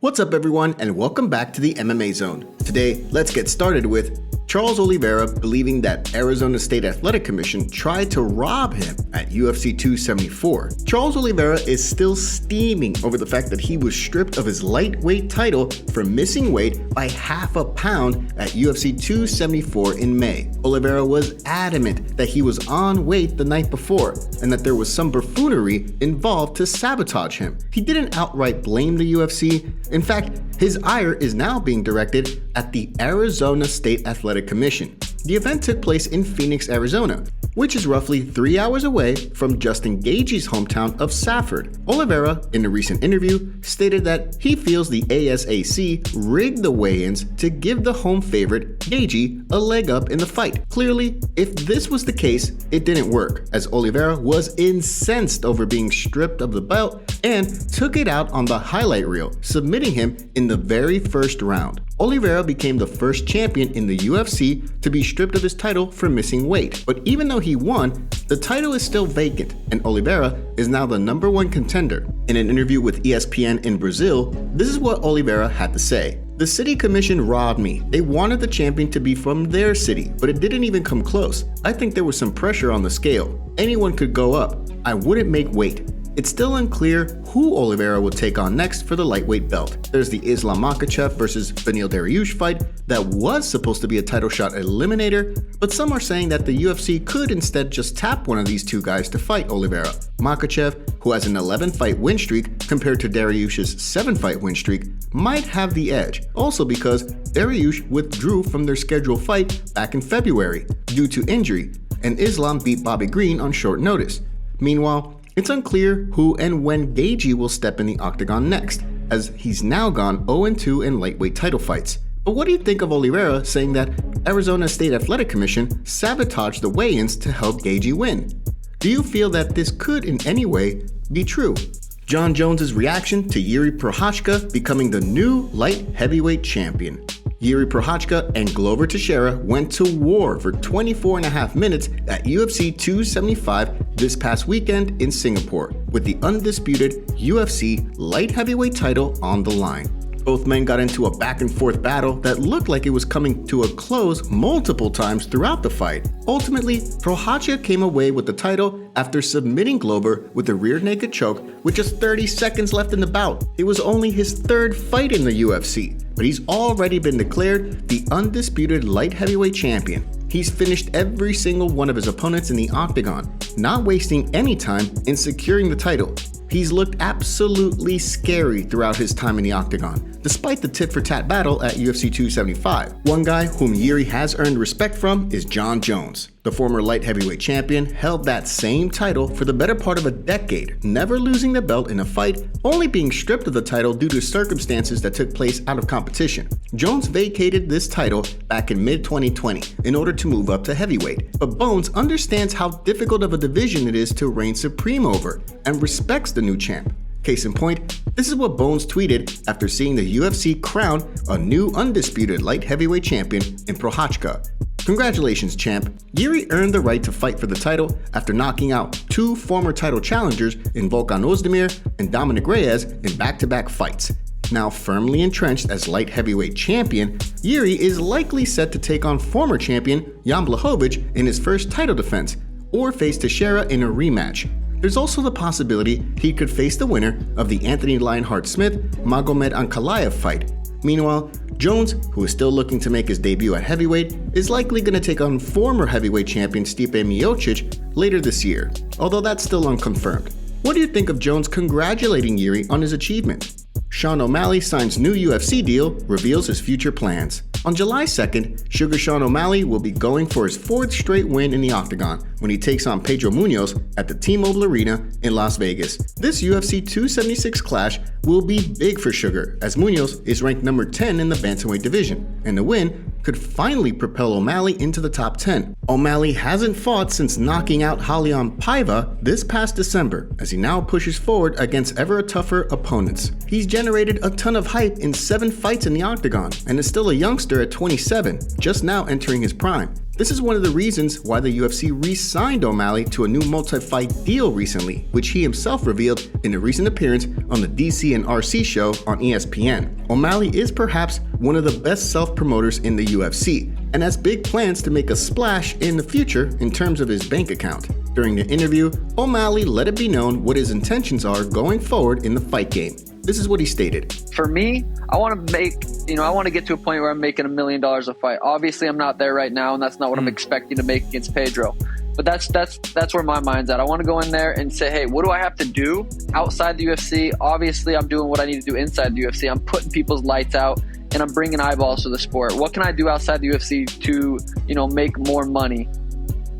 What's up everyone, and welcome back to the MMA Zone. Today, let's get started with Charles Oliveira believing that Arizona State Athletic Commission tried to rob him at UFC 274. Charles Oliveira is still steaming over the fact that he was stripped of his lightweight title for missing weight by half a pound at UFC 274 in May. Oliveira was adamant that he was on weight the night before and that there was some buffoonery involved to sabotage him. He didn't outright blame the UFC. In fact, his ire is now being directed at the Arizona State Athletic Commission. The event took place in Phoenix, Arizona, which is roughly 3 hours away from Justin Gaethje's hometown of Safford. Oliveira, in a recent interview, stated that he feels the ASAC rigged the weigh-ins to give the home favorite, Gaethje, a leg up in the fight. Clearly, if this was the case, it didn't work, as Oliveira was incensed over being stripped of the belt and took it out on the highlight reel, submitting him in the very first round. Oliveira became the first champion in the UFC to be stripped of his title for missing weight. But even though he won, the title is still vacant, and Oliveira is now the #1 contender. In an interview with ESPN in Brazil, this is what Oliveira had to say. "The city commission robbed me. They wanted the champion to be from their city, but it didn't even come close. I think there was some pressure on the scale. Anyone could go up. I wouldn't make weight." It's still unclear who Oliveira will take on next for the lightweight belt. There's the Islam Makhachev versus Beneil Dariush fight that was supposed to be a title shot eliminator, but some are saying that the UFC could instead just tap one of these two guys to fight Oliveira. Makhachev, who has an 11-fight win streak compared to Dariush's 7-fight win streak, might have the edge, also because Dariush withdrew from their scheduled fight back in February due to injury, and Islam beat Bobby Green on short notice. Meanwhile, it's unclear who and when Gaethje will step in the octagon next, as he's now gone 0-2 in lightweight title fights. But what do you think of Oliveira saying that Arizona State Athletic Commission sabotaged the weigh-ins to help Gaethje win? Do you feel that this could in any way be true? Jon Jones' reaction to Jiri Prochazka becoming the new light heavyweight champion. Jiri Prochazka and Glover Teixeira went to war for 24.5 minutes at UFC 275 this past weekend in Singapore, with the undisputed UFC light heavyweight title on the line. Both men got into a back-and-forth battle that looked like it was coming to a close multiple times throughout the fight. Ultimately, Prochazka came away with the title after submitting Glover with a rear naked choke with just 30 seconds left in the bout. It was only his third fight in the UFC, but he's already been declared the undisputed light heavyweight champion. He's finished every single one of his opponents in the octagon, not wasting any time in securing the title. He's looked absolutely scary throughout his time in the octagon, despite the tit-for-tat battle at UFC 275. One guy whom Jiri has earned respect from is Jon Jones. The former light heavyweight champion held that same title for the better part of a decade, never losing the belt in a fight, only being stripped of the title due to circumstances that took place out of competition. Jones vacated this title back in mid-2020 in order to move up to heavyweight, but Bones understands how difficult of a division it is to reign supreme over and respects the new champ. Case in point, this is what Bones tweeted after seeing the UFC crown a new undisputed light heavyweight champion in Prochazka. "Congratulations, champ. Jiri earned the right to fight for the title after knocking out two former title challengers in Volkan Ozdemir and Dominic Reyes in back-to-back fights. Now firmly entrenched as light heavyweight champion, Jiri is likely set to take on former champion Jan Blachowicz in his first title defense, or face Teixeira in a rematch. There's also the possibility he could face the winner of the Anthony Lionheart-Smith Magomed Ankalaev fight. Meanwhile, Jones, who is still looking to make his debut at heavyweight, is likely going to take on former heavyweight champion Stipe Miocic later this year, although that's still unconfirmed. What do you think of Jones congratulating Jiri on his achievement? Sean O'Malley signs new UFC deal, reveals his future plans. On July 2nd, Sugar Sean O'Malley will be going for his 4th straight win in the octagon when he takes on Pedro Munoz at the T-Mobile Arena in Las Vegas. This UFC 276 clash will be big for Sugar, as Munoz is ranked number 10 in the bantamweight division, and the win could finally propel O'Malley into the top 10. O'Malley hasn't fought since knocking out Raulian Paiva this past December, as he now pushes forward against ever tougher opponents. He's generated a ton of hype in 7 fights in the octagon, and is still a youngster at 27, just now entering his prime. This is one of the reasons why the UFC re-signed O'Malley to a new multi-fight deal recently, which he himself revealed in a recent appearance on the DC and RC show on ESPN. O'Malley is perhaps one of the best self-promoters in the UFC, and has big plans to make a splash in the future in terms of his bank account. During the interview, O'Malley let it be known what his intentions are going forward in the fight game. This is what he stated. For me, I want to get to a point where I'm making $1 million a fight. Obviously, I'm not there right now, and that's not what I'm expecting to make against Pedro. But that's where my mind's at. I want to go in there and say, hey, what do I have to do outside the UFC? Obviously, I'm doing what I need to do inside the UFC. I'm putting people's lights out, and I'm bringing eyeballs to the sport. What can I do outside the UFC to, make more money?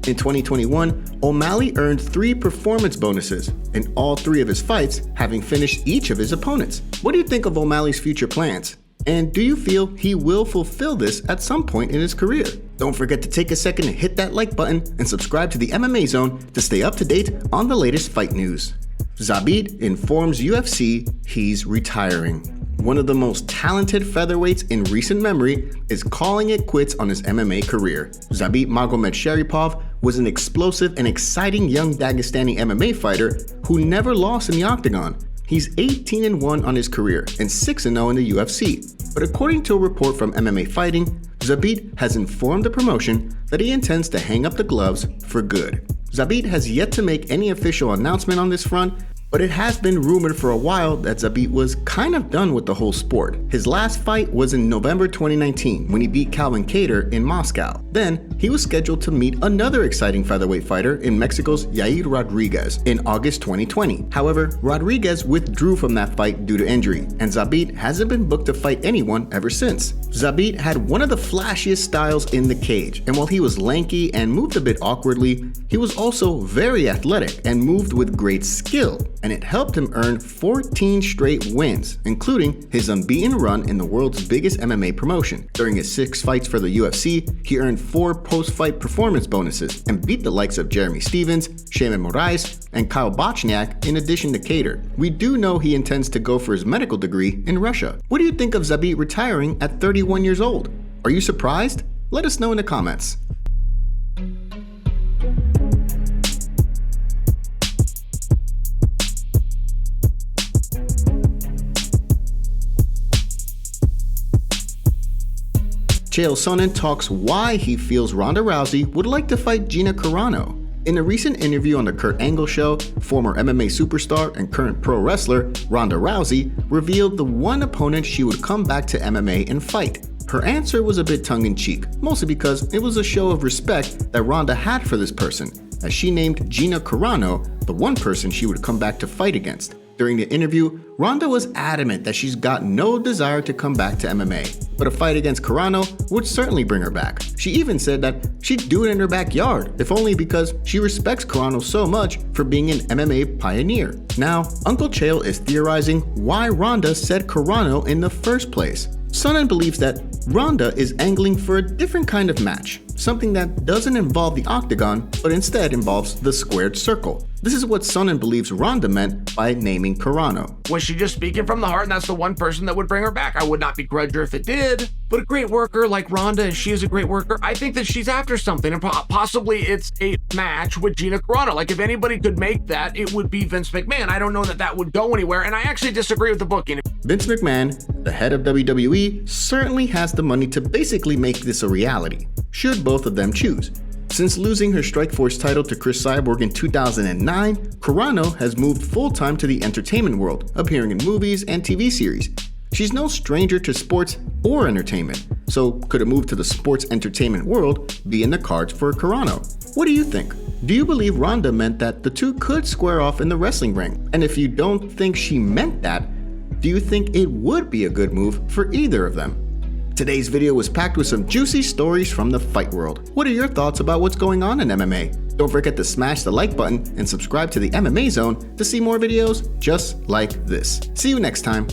In 2021, O'Malley earned 3 performance bonuses in all 3 of his fights, having finished each of his opponents. What do you think of O'Malley's future plans? And do you feel he will fulfill this at some point in his career? Don't forget to take a second to hit that like button and subscribe to the MMA Zone to stay up to date on the latest fight news. Zabit informs UFC he's retiring. One of the most talented featherweights in recent memory is calling it quits on his MMA career. Zabit Magomedsharipov was an explosive and exciting young Dagestani MMA fighter who never lost in the octagon. He's 18-1 on his career and 6-0 in the UFC. But according to a report from MMA Fighting, Zabit has informed the promotion that he intends to hang up the gloves for good. Zabit has yet to make any official announcement on this front, but it has been rumored for a while that Zabit was kind of done with the whole sport. His last fight was in November 2019 when he beat Calvin Kattar in Moscow. Then, he was scheduled to meet another exciting featherweight fighter in Mexico's Yair Rodriguez in August 2020. However, Rodriguez withdrew from that fight due to injury, and Zabit hasn't been booked to fight anyone ever since. Zabit had one of the flashiest styles in the cage, and while he was lanky and moved a bit awkwardly, he was also very athletic and moved with great skill, and it helped him earn 14 straight wins, including his unbeaten run in the world's biggest MMA promotion. During his 6 fights for the UFC, he earned 4 post-fight performance bonuses and beat the likes of Jeremy Stephens, Shayman Moraes, and Kyle Bochniak in addition to Kattar. We do know he intends to go for his medical degree in Russia. What do you think of Zabit retiring at 31 years old? Are you surprised? Let us know in the comments. Chael Sonnen talks why he feels Ronda Rousey would like to fight Gina Carano. In a recent interview on the Kurt Angle Show, former MMA superstar and current pro wrestler Ronda Rousey revealed the one opponent she would come back to MMA and fight. Her answer was a bit tongue-in-cheek, mostly because it was a show of respect that Ronda had for this person, as she named Gina Carano the one person she would come back to fight against. During the interview, Ronda was adamant that she's got no desire to come back to MMA, but a fight against Carano would certainly bring her back. She even said that she'd do it in her backyard, if only because she respects Carano so much for being an MMA pioneer. Now, Uncle Chael is theorizing why Ronda said Carano in the first place. Sonnen believes that Ronda is angling for a different kind of match, something that doesn't involve the octagon, but instead involves the squared circle. This is what Sonnen believes Ronda meant by naming Carano. Was she just speaking from the heart and that's the one person that would bring her back? I would not begrudge her if it did. But a great worker like Ronda, and she is a great worker, I think that she's after something, and possibly it's a match with Gina Carano. Like, if anybody could make that, it would be Vince McMahon. I don't know that that would go anywhere, and I actually disagree with the booking. Vince McMahon, the head of WWE, certainly has the money to basically make this a reality, should both of them choose. Since losing her Strikeforce title to Chris Cyborg in 2009, Carano has moved full-time to the entertainment world, appearing in movies and TV series. She's no stranger to sports or entertainment, so could a move to the sports entertainment world be in the cards for Carano? What do you think? Do you believe Ronda meant that the two could square off in the wrestling ring? And if you don't think she meant that, do you think it would be a good move for either of them? Today's video was packed with some juicy stories from the fight world. What are your thoughts about what's going on in MMA? Don't forget to smash the like button and subscribe to the MMA Zone to see more videos just like this. See you next time.